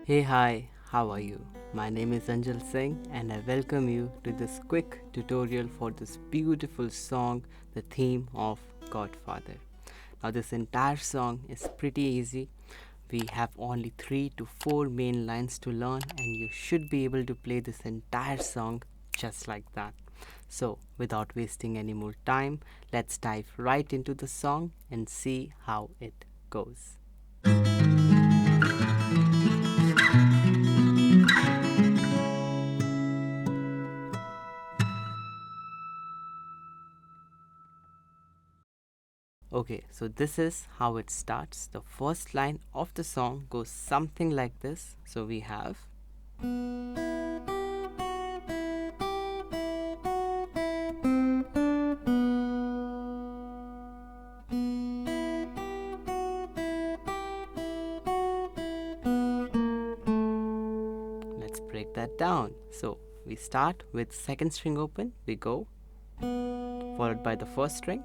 Hey, hi, how are you? My name is Anjal and I welcome you to this quick tutorial for this beautiful song, the theme of Godfather. Now, this entire song is pretty easy. We have only 3 to 4 main lines to learn, and you should be able to play this entire song just like that. So, without wasting any more time, let's dive right into the song and see how it goes. Okay, so this is how it starts. The first line of the song goes something like this. So we have let's break that down. So we start with second string open, we go followed by the first string,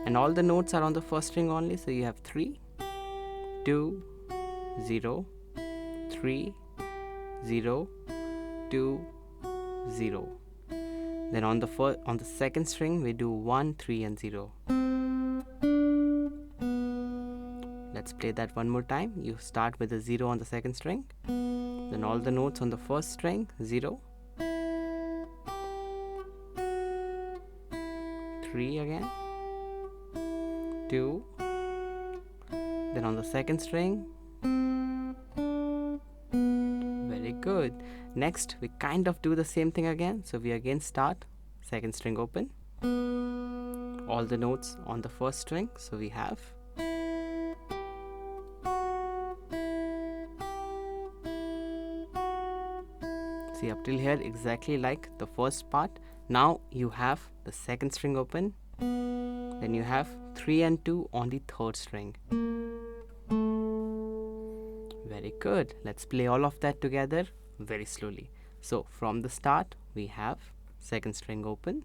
and all the notes are on the first string only. So you have 3, 2, 0, 3, 0, 2, 0. Then on the second string we do 1, 3 and 0. Let's play that one more time. You start with a 0 on the second string, then all the notes on the first string 0, 3 again, 2, then on the second string. Very good. Next we kind of do the same thing again. So we again start second string open, all the notes on the first string. So we have see up till here exactly like the first part. Now you have the second string open, then you have 3 and 2 on the third string. Very good. Let's play all of that together very slowly. So from the start we have second string open,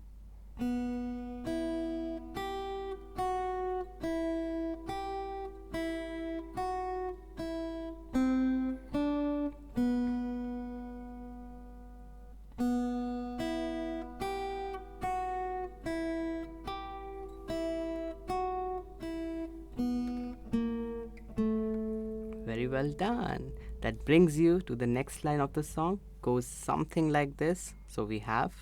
very well done. That brings you to the next line of the song, goes something like this. So we have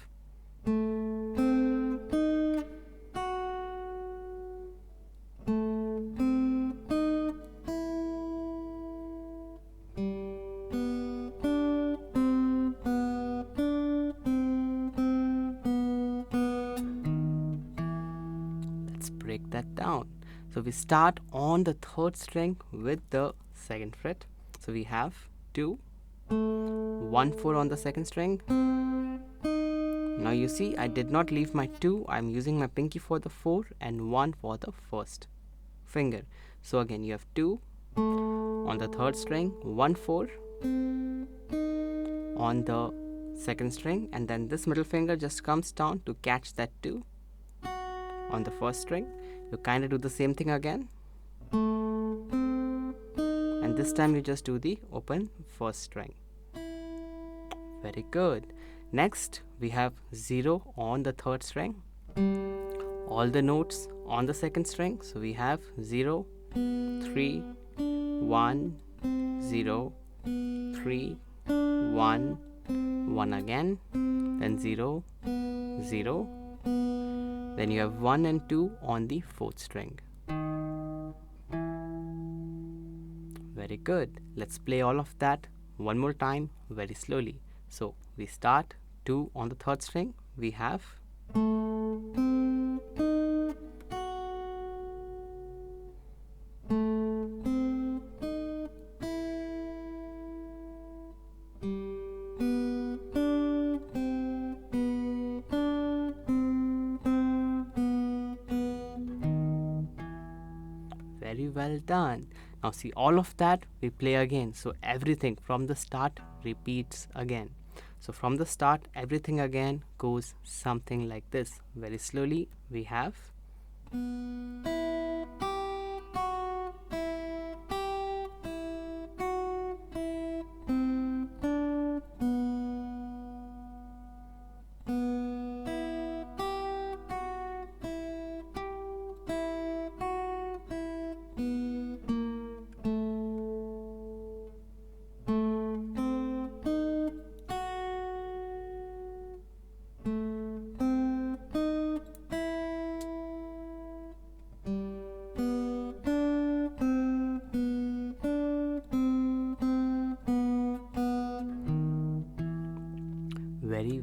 let's break that down. So we start on the third string with the second fret. So we have 2, 1, 4 on the second string. Now you see I did not leave my 2, I'm using my pinky for the 4 and 1 for the first finger. So again you have 2 on the third string, 1, 4 on the second string, and then this middle finger just comes down to catch that 2 on the first string. You kind of do the same thing again, and this time you just do the open first string. Very good. Next we have 0 on the third string, all the notes on the second string. So we have 0, 3, 1, 0, 3, 1, 1 again, then 0, 0, then you have 1 and 2 on the fourth string. Very good. Let's play all of that one more time very slowly. So we start 2 on the third string, we have very well done. Now see all of that we play again. So everything from the start repeats again. So from the start everything again goes something like this. Very slowly we have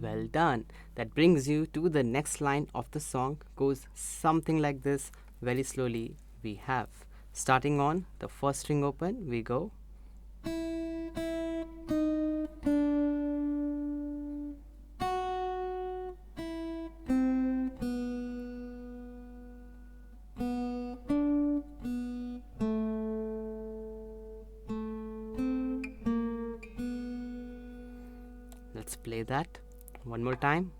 well done. That brings you to the next line of the song. Goes something like this. Very slowly we have. Starting on the first string open, we go. Let's play that one more time.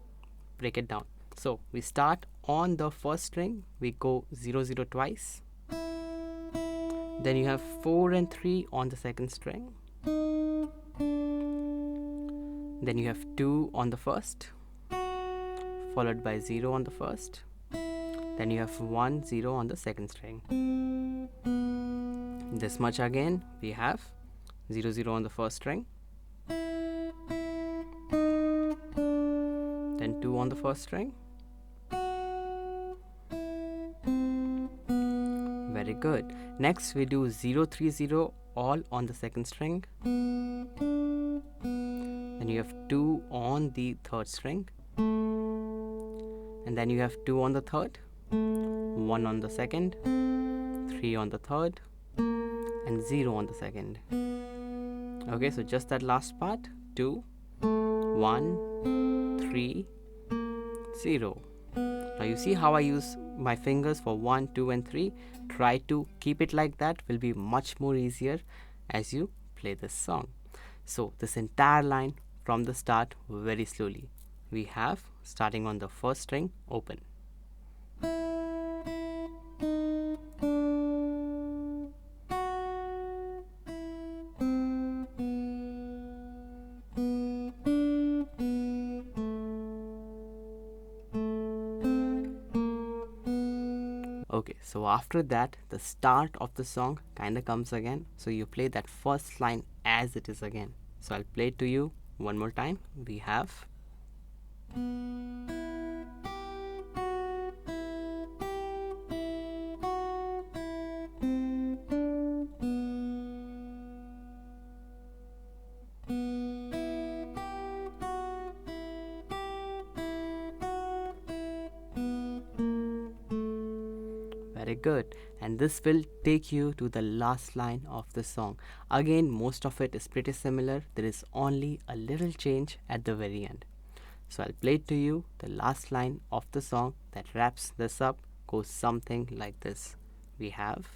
Break it down. So we start on the first string, we go 0 0 twice. Then you have 4 and 3 on the second string. Then you have 2 on the first, followed by 0 on the first. Then you have 1 0 on the second string. This much again we have 0 0 on the first string. Then 2 on the first string. Very good. Next we do 0 3 0 all on the second string. Then you have 2 on the third string. And then you have 2 on the third, 1 on the second, 3 on the third, and 0 on the second. Okay, so just that last part. 2 1 3 0. Now you see how I use my fingers for 1 2 and 3. Try to keep it like that, will be much more easier as you play this song. So this entire line from the start, very slowly we have, starting on the first string open. Okay, so after that the start of the song kinda comes again, so you play that first line as it is again. So I'll play it to you one more time. We have very good, and this will take you to the last line of the song. Again, most of it is pretty similar. There is only a little change at the very end. So I'll play it to you. The last line of the song that wraps this up goes something like this. We have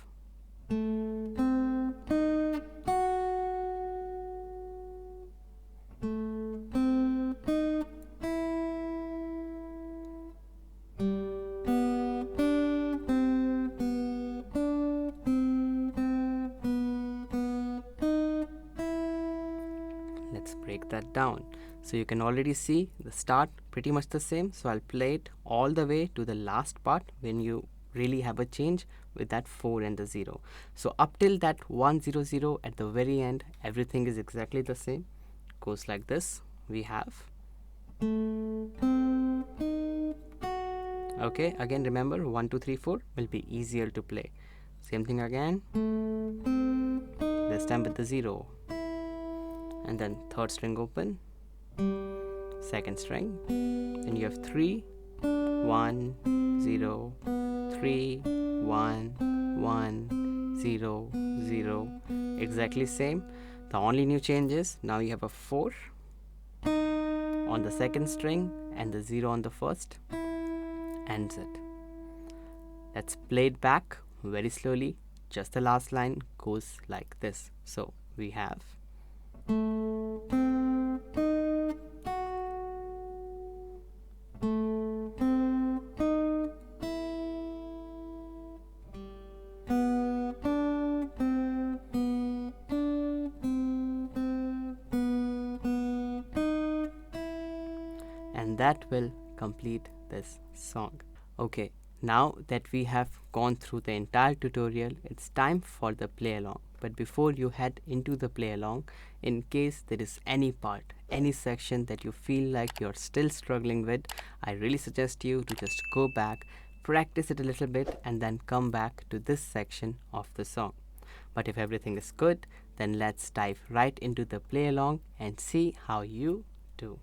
let's break that down. So you can already see the start pretty much the same. So I'll play it all the way to the last part when you really have a change with that 4 and the 0. So up till that 1 0 0 at the very end, everything is exactly the same. Goes like this. We have. Okay, again remember 1 2 3 4 will be easier to play. Same thing again. This time with the 0. And then third string open, second string, then you have 3 1 0 3 1 1 0 0, exactly same. The only new change is now you have a 4 on the second string and the 0 on the first. Ends it. Let's play it back very slowly. Just the last line goes like this. So we have and that will complete this song. Okay, now that we have gone through the entire tutorial, it's time for the play along. But before you head into the play along, in case there is any part, any section that you feel like you're still struggling with, I really suggest you to just go back, practice it a little bit, and then come back to this section of the song. But if everything is good, then let's dive right into the play along and see how you do.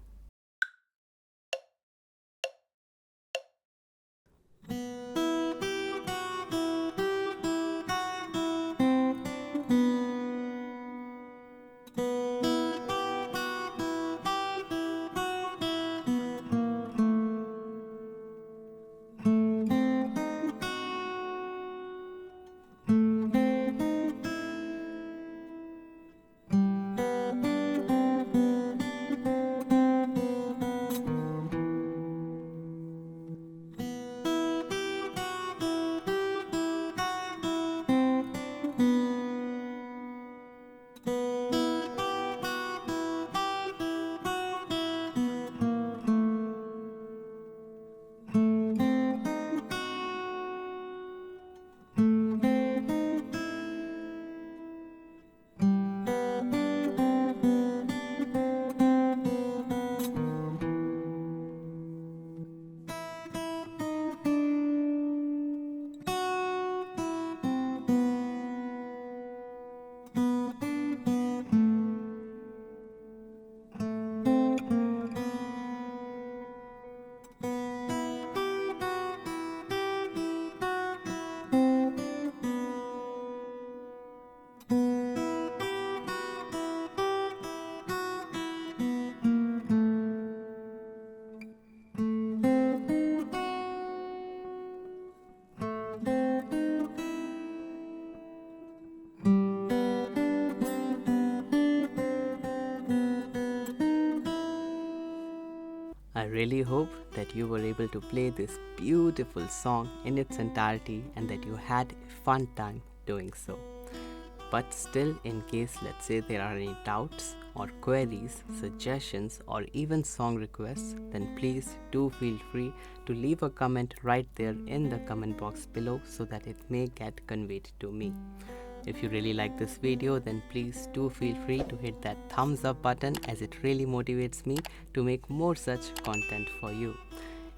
really hope that you were able to play this beautiful song in its entirety and that you had a fun time doing so. But still, in case let's say there are any doubts or queries, suggestions, or even song requests, then please do feel free to leave a comment right there in the comment box below so that it may get conveyed to me. If you really like this video, then please do feel free to hit that thumbs up button, as it really motivates me to make more such content for you.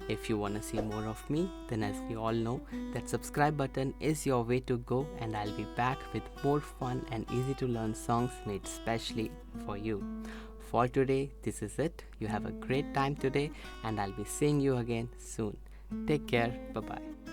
If you want to see more of me, then as we all know, that subscribe button is your way to go, and I'll be back with more fun and easy to learn songs made specially for you. For today, this is it. You have a great time today, and I'll be seeing you again soon. Take care. Bye bye.